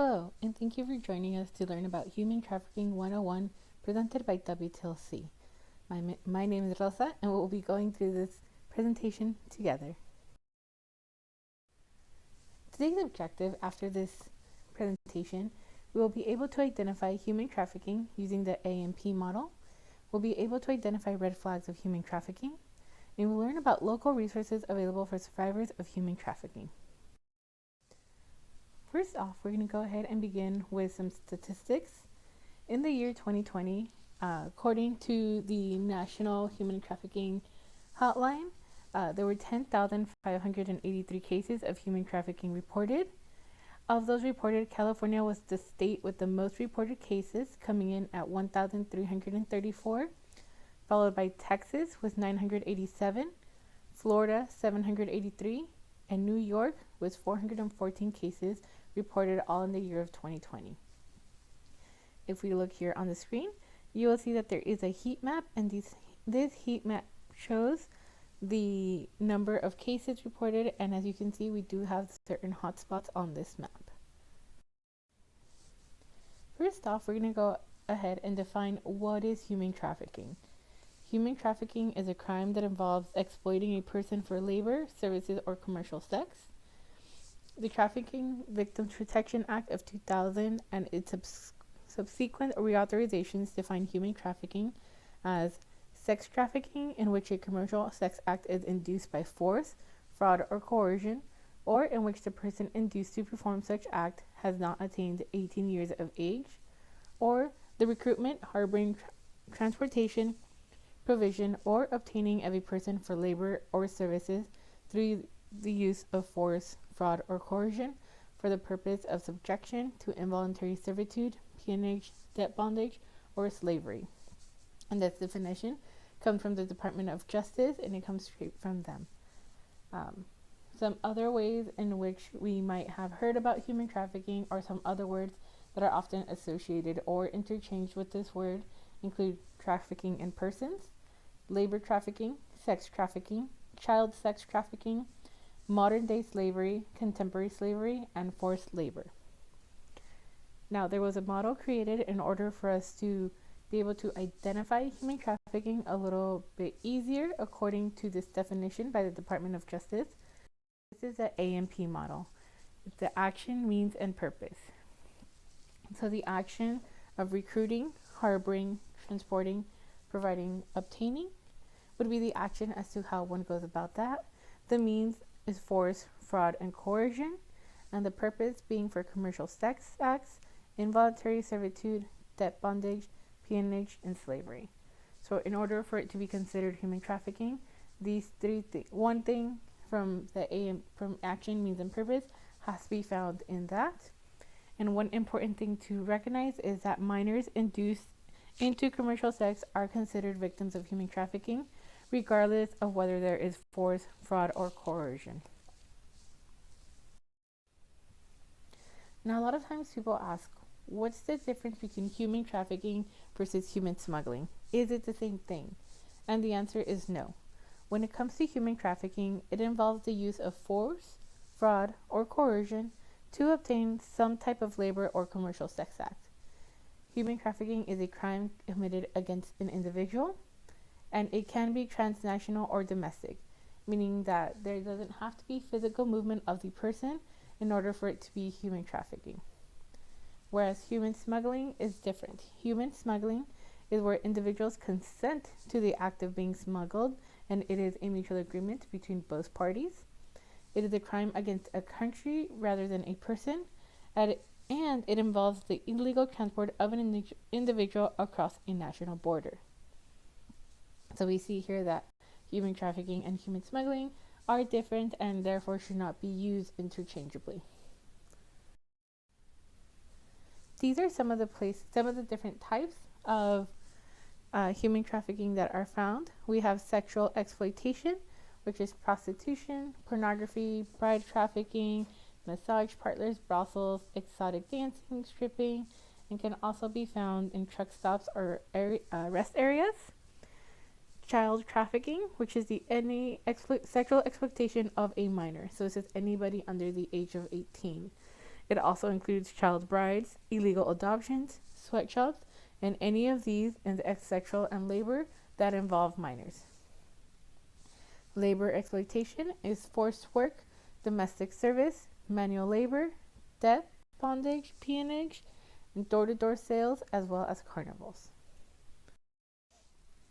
Hello, and thank you for joining us to learn about Human Trafficking 101 presented by WTLC. My name is Rosa, and we'll be going through this presentation together. Today's objective after this presentation, we will be able to identify human trafficking using the AMP model. We'll be able to identify red flags of human trafficking, and we'll learn about local resources available for survivors of human trafficking. First off, we're going to go ahead and begin with some statistics. In the year 2020, according to the National Human Trafficking Hotline, there were 10,583 cases of human trafficking reported. Of those reported, California was the state with the most reported cases, coming in at 1,334, followed by Texas with 987, Florida 783, and New York with 414 cases reported all in the year of 2020. If we look here on the screen, you will see that there is a heat map, and this heat map shows the number of cases reported, and as you can see, we do have certain hotspots on this map. First off, we're going to go ahead and define what is human trafficking. Human trafficking is a crime that involves exploiting a person for labor, services, or commercial sex. The Trafficking Victims Protection Act of 2000 and its subsequent reauthorizations define human trafficking as sex trafficking in which a commercial sex act is induced by force, fraud, or coercion, or in which the person induced to perform such act has not attained 18 years of age, or the recruitment, harboring, transportation, provision, or obtaining of a person for labor or services through the use of force, fraud, or coercion for the purpose of subjection to involuntary servitude, peonage, debt bondage, or slavery. And this definition comes from the Department of Justice, and it comes straight from them. Some other ways in which we might have heard about human trafficking, or some other words that are often associated or interchanged with this word, include trafficking in persons, labor trafficking, sex trafficking, child sex trafficking, modern-day slavery, contemporary slavery, and forced labor. Now, there was a model created in order for us to be able to identify human trafficking a little bit easier according to this definition by the Department of Justice. This is the AMP model. It's the action, means, and purpose. So the action of recruiting, harboring, transporting, providing, obtaining would be the action as to how one goes about that. The means is force, fraud, and coercion, and the purpose being for commercial sex acts, involuntary servitude, debt bondage, peonage, and slavery. So in order for it to be considered human trafficking, these three one thing from from action, means, and purpose has to be found in that. And one important thing to recognize is that minors induced into commercial sex are considered victims of human trafficking, regardless of whether there is force, fraud, or coercion. Now, a lot of times people ask, what's the difference between human trafficking versus human smuggling? Is it the same thing? And the answer is no. When it comes to human trafficking, it involves the use of force, fraud, or coercion to obtain some type of labor or commercial sex act. Human trafficking is a crime committed against an individual, and it can be transnational or domestic, meaning that there doesn't have to be physical movement of the person in order for it to be human trafficking. Whereas human smuggling is different. Human smuggling is where individuals consent to the act of being smuggled, and it is a mutual agreement between both parties. It is a crime against a country rather than a person, and it involves the illegal transport of an individual across a national border. So we see here that human trafficking and human smuggling are different and therefore should not be used interchangeably. These are some of the different types of human trafficking that are found. We have sexual exploitation, which is prostitution, pornography, bride trafficking, massage parlors, brothels, exotic dancing, stripping, and can also be found in truck stops or rest areas. Child trafficking, which is any sexual exploitation of a minor. So this is anybody under the age of 18. It also includes child brides, illegal adoptions, sweatshops, and any of these in the sexual and labor that involve minors. Labor exploitation is forced work, domestic service, manual labor, debt, bondage, peonage, and door-to-door sales, as well as carnivals.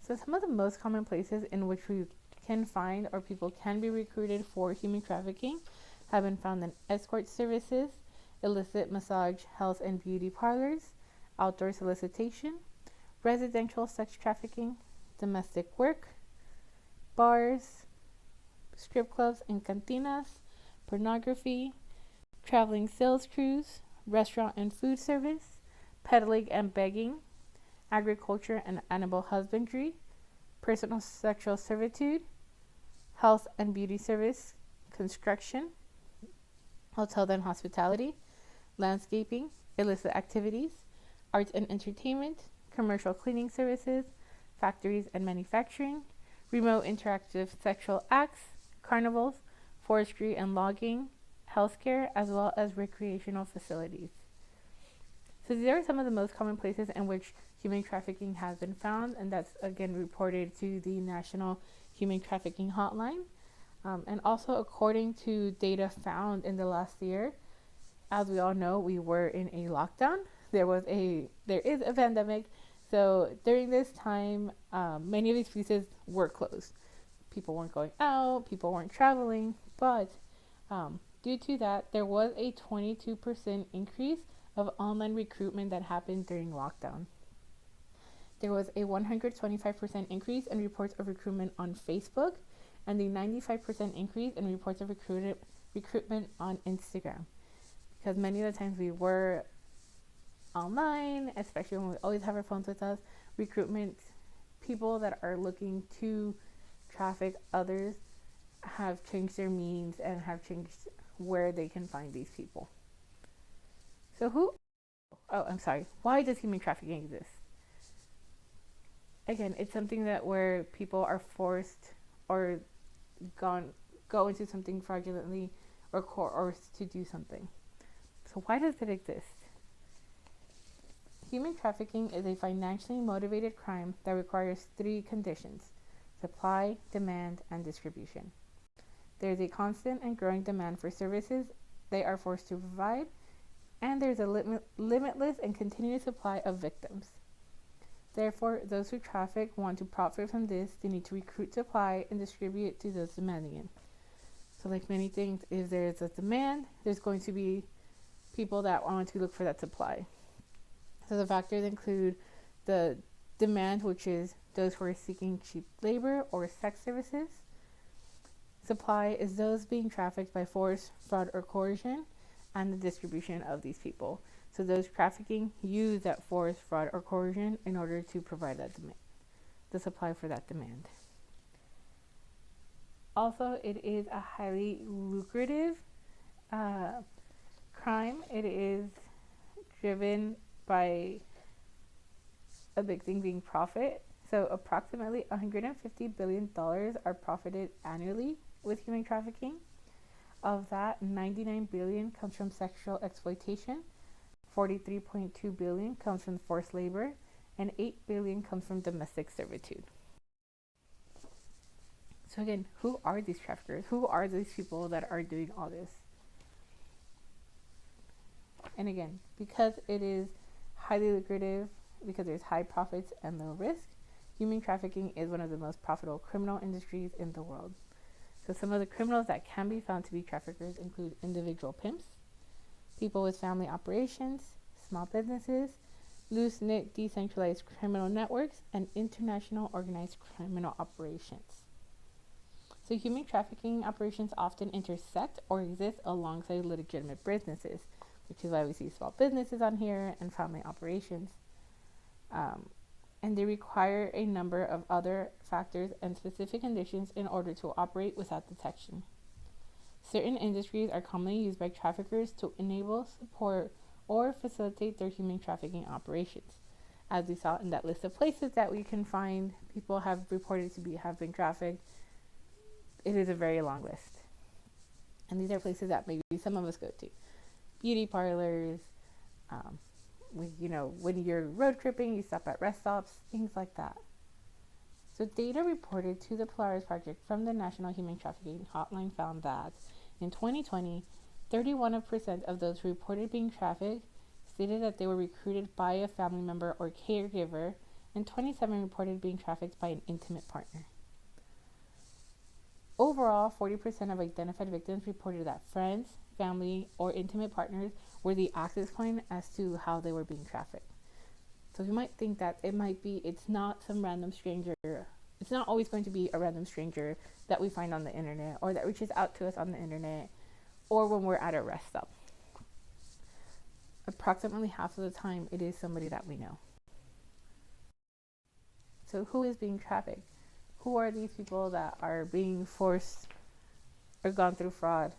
So some of the most common places in which we can find or people can be recruited for human trafficking have been found in escort services, illicit massage, health and beauty parlors, outdoor solicitation, residential sex trafficking, domestic work, bars, strip clubs and cantinas, pornography, traveling sales crews, restaurant and food service, peddling and begging, agriculture and animal husbandry, personal sexual servitude, health and beauty service, construction, hotel and hospitality, landscaping, illicit activities, arts and entertainment, commercial cleaning services, factories and manufacturing, remote interactive sexual acts, carnivals, forestry and logging, healthcare, as well as recreational facilities. So these are some of the most common places in which human trafficking has been found, and that's again reported to the National Human Trafficking Hotline. And also according to data found in the last year, as we all know, we were in a lockdown. There is a pandemic. So during this time, many of these places were closed. People weren't going out, people weren't traveling, but due to that, there was a 22% increase of online recruitment that happened during lockdown. There was a 125% increase in reports of recruitment on Facebook, and a 95% increase in reports of recruitment on Instagram. Because many of the times we were online, especially when we always have our phones with us, recruitment, people that are looking to traffic others have changed their means and have changed where they can find these people. So why does human trafficking exist? Again, it's something that where people are forced or go into something fraudulently or coerced to do something. So why does it exist? Human trafficking is a financially motivated crime that requires three conditions: supply, demand, and distribution. There is a constant and growing demand for services they are forced to provide, and there is a limitless and continuous supply of victims. Therefore, those who traffic want to profit from this. They need to recruit supply and distribute to those demanding it. So like many things, if there is a demand, there's going to be people that want to look for that supply. So the factors include the demand, which is those who are seeking cheap labor or sex services. Supply is those being trafficked by force, fraud, or coercion, and the distribution of these people. So those trafficking use that force, fraud, or coercion in order to provide that demand, the supply for that demand. Also, it is a highly lucrative crime. It is driven by a big thing being profit. So approximately $150 billion are profited annually with human trafficking. Of that, $99 billion comes from sexual exploitation, $43.2 billion comes from forced labor, and $8 billion comes from domestic servitude. So again, who are these traffickers? Who are these people that are doing all this? And again, because it is highly lucrative, because there's high profits and low risk, human trafficking is one of the most profitable criminal industries in the world. So some of the criminals that can be found to be traffickers include individual pimps, people with family operations, small businesses, loose-knit decentralized criminal networks, and international organized criminal operations. So human trafficking operations often intersect or exist alongside legitimate businesses, which is why we see small businesses on here and family operations. And they require a number of other factors and specific conditions in order to operate without detection. Certain industries are commonly used by traffickers to enable, support, or facilitate their human trafficking operations. As we saw in that list of places that we can find people have reported to have been trafficked, it is a very long list. And these are places that maybe some of us go to. beauty parlors. Um, when you're road tripping, you stop at rest stops, things like that. So data reported to the Polaris Project from the National Human Trafficking Hotline found that in 2020, 31% of those who reported being trafficked stated that they were recruited by a family member or caregiver, and 27 reported being trafficked by an intimate partner. Overall, 40% of identified victims reported that friends, family, or intimate partners were the access point as to how they were being trafficked. So you might think that it's not some random stranger. It's not always going to be a random stranger that we find on the internet or that reaches out to us on the internet or when we're at a rest stop. Approximately half of the time, it is somebody that we know. So who is being trafficked? Who are these people that are being forced or gone through fraud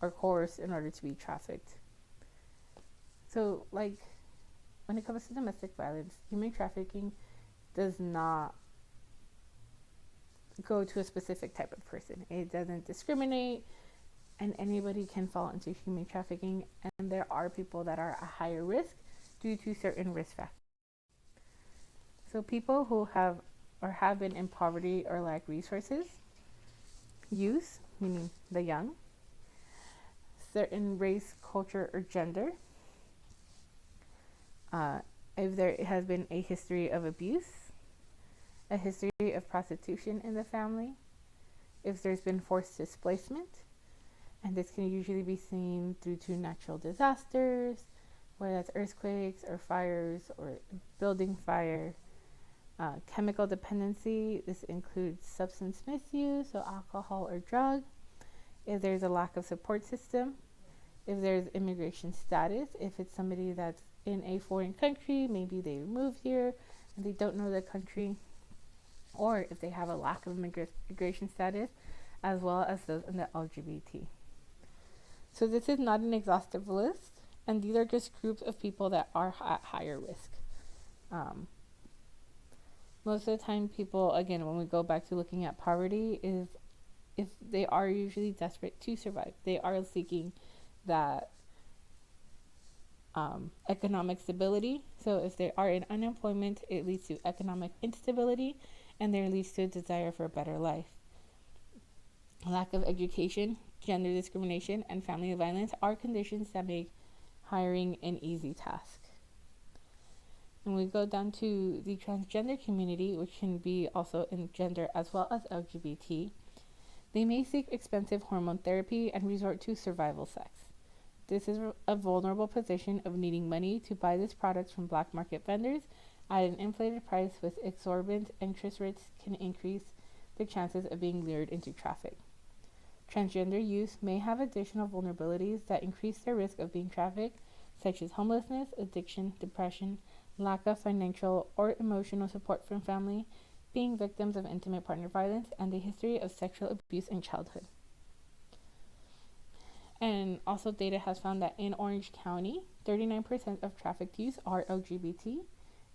or coerced in order to be trafficked? So, when it comes to domestic violence, human trafficking does not go to a specific type of person. It doesn't discriminate, and anybody can fall into human trafficking, and there are people that are at higher risk due to certain risk factors. So people who have been in poverty or lack resources, youth, meaning the young, certain race, culture, or gender, if there has been a history of abuse, a history of prostitution in the family, if there's been forced displacement, and this can usually be seen due to natural disasters, whether that's earthquakes or fires or building fire. Chemical dependency, this includes substance misuse, so alcohol or drug. If there's a lack of support system, if there's immigration status, if it's somebody that's in a foreign country, maybe they moved here and they don't know the country, or if they have a lack of immigration status, as well as those in the LGBT. So this is not an exhaustive list, and these are just groups of people that are at higher risk. Most of the time, people, again, when we go back to looking at poverty, is if they are usually desperate to survive. They are seeking that economic stability. So if they are in unemployment, it leads to economic instability, and there leads to a desire for a better life. Lack of education, gender discrimination, and family violence are conditions that make hiring an easy task. And we go down to the transgender community, which can be also in gender as well as LGBT. They may seek expensive hormone therapy and resort to survival sex. This is a vulnerable position of needing money to buy these products from black market vendors at an inflated price with exorbitant interest rates can increase the chances of being lured into traffic. Transgender youth may have additional vulnerabilities that increase their risk of being trafficked, such as homelessness, addiction, depression, lack of financial or emotional support from family, being victims of intimate partner violence, and the history of sexual abuse in childhood. And also data has found that in Orange County, 39% of trafficked youth are LGBT,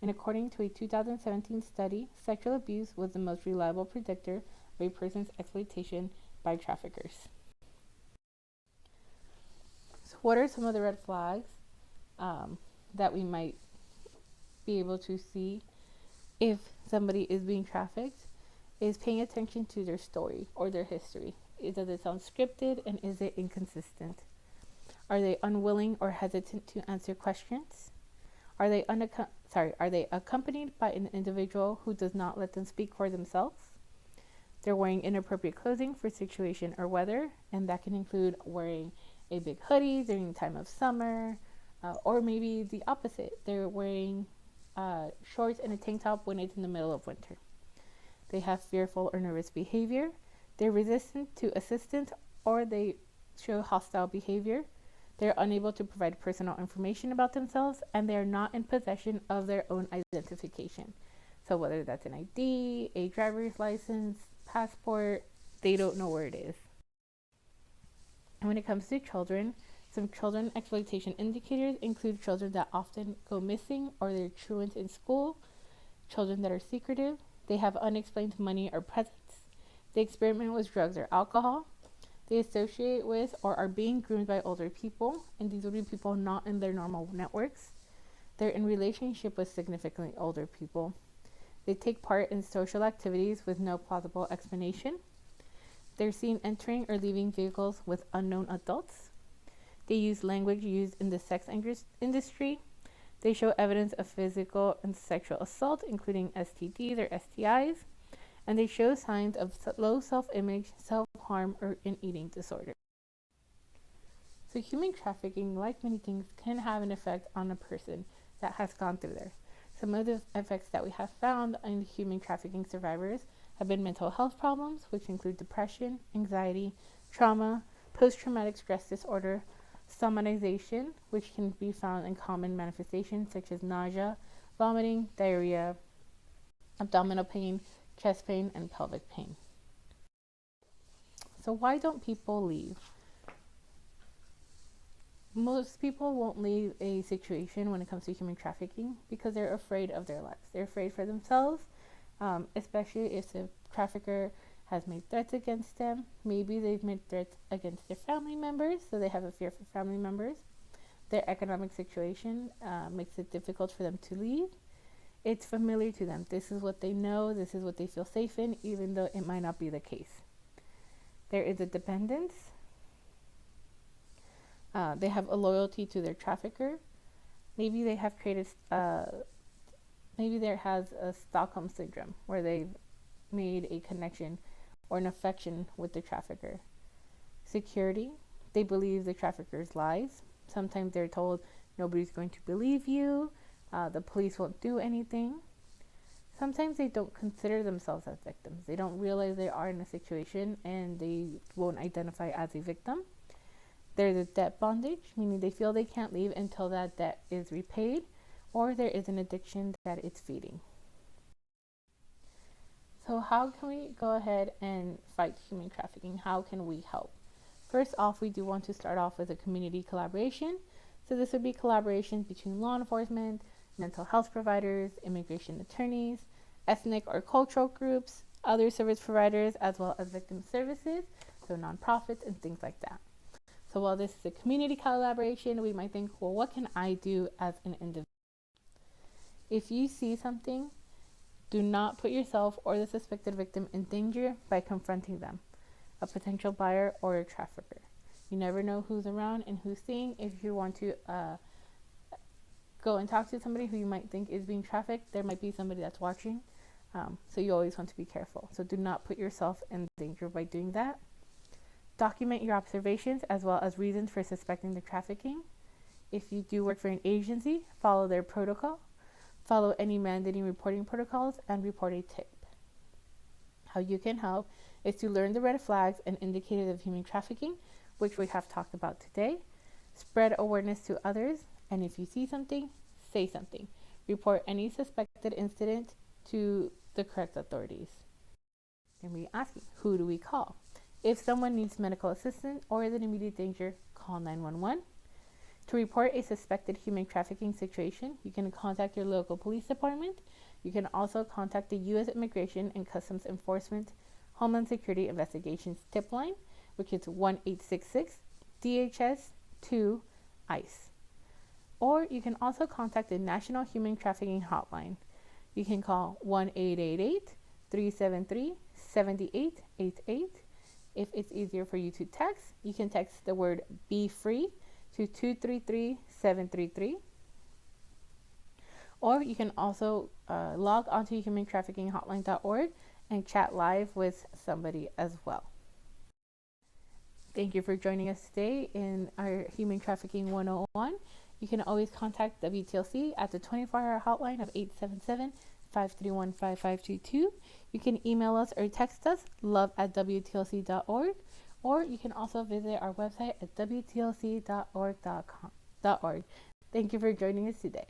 and according to a 2017 study, sexual abuse was the most reliable predictor of a person's exploitation by traffickers. So what are some of the red flags that we might be able to see if somebody is being trafficked? Is paying attention to their story or their history. Does it sound scripted, and is it inconsistent? Are they unwilling or hesitant to answer questions? Are they accompanied by an individual who does not let them speak for themselves? They're wearing inappropriate clothing for situation or weather, and that can include wearing a big hoodie during the time of summer, or maybe the opposite. They're wearing shorts and a tank top when it's in the middle of winter. They have fearful or nervous behavior. They're resistant to assistance, or they show hostile behavior. They're unable to provide personal information about themselves, and they are not in possession of their own identification. So whether that's an ID, a driver's license, passport, they don't know where it is. And when it comes to children, some children exploitation indicators include children that often go missing or they're truant in school, children that are secretive, they have unexplained money or presence, they experiment with drugs or alcohol, They associate with or are being groomed by older people, and these would be people not in their normal networks. They're in relationship with significantly older people. They take part in social activities with no plausible explanation. They're seen entering or leaving vehicles with unknown adults. They use language used in the sex industry. They show evidence of physical and sexual assault, including STDs or STIs. And they show signs of low self-image, self-harm, or an eating disorder. So human trafficking, like many things, can have an effect on a person that has gone through there. Some of the effects that we have found in human trafficking survivors have been mental health problems, which include depression, anxiety, trauma, post-traumatic stress disorder, somatization, which can be found in common manifestations such as nausea, vomiting, diarrhea, abdominal pain, chest pain, and pelvic pain. So why don't people leave? Most people won't leave a situation when it comes to human trafficking because they're afraid of their lives. They're afraid for themselves, especially if the trafficker has made threats against them. Maybe they've made threats against their family members, so they have a fear for family members. Their economic situation makes it difficult for them to leave. It's familiar to them. This is what they know. This is what they feel safe in, even though it might not be the case. There is a dependence. They have a loyalty to their trafficker. Maybe they have created, maybe there has a Stockholm syndrome where they've made a connection or an affection with the trafficker. Security. They believe the trafficker's lies. Sometimes they're told nobody's going to believe you. The police won't do anything. Sometimes they don't consider themselves as victims. They don't realize they are in a situation and they won't identify as a victim. There's a debt bondage, meaning they feel they can't leave until that debt is repaid, or there is an addiction that it's feeding. So how can we go ahead and fight human trafficking? How can we help? First off, we do want to start off with a community collaboration. So this would be collaborations between law enforcement, mental health providers, immigration attorneys, ethnic or cultural groups, other service providers, as well as victim services, so nonprofits and things like that. So while this is a community collaboration, we might think, well, what can I do as an individual? If you see something, do not put yourself or the suspected victim in danger by confronting them, a potential buyer or a trafficker. You never know who's around and who's seeing. If you want to go and talk to somebody who you might think is being trafficked, there might be somebody that's watching. So you always want to be careful. So do not put yourself in danger by doing that. Document your observations as well as reasons for suspecting the trafficking. If you do work for an agency, follow their protocol. Follow any mandating reporting protocols and report a tip. How you can help is to learn the red flags and indicators of human trafficking, which we have talked about today. Spread awareness to others, and if you see something, say something. Report any suspected incident to the correct authorities. And we ask you, who do we call? If someone needs medical assistance or is in immediate danger, call 911. To report a suspected human trafficking situation, you can contact your local police department. You can also contact the U.S. Immigration and Customs Enforcement Homeland Security Investigations tip line, which is 1-866-DHS-2-ICE. Or you can also contact the National Human Trafficking Hotline. You can call 1-888-373-7888. If it's easier for you to text, you can text the word "be free" to 233-733. Or you can also log onto humantraffickinghotline.org and chat live with somebody as well. Thank you for joining us today in our Human Trafficking 101. You can always contact WTLC at the 24-hour hotline of 877-531-5522. You can email us or text us, love@wtlc.org, or you can also visit our website at wtlc.org. Thank you for joining us today.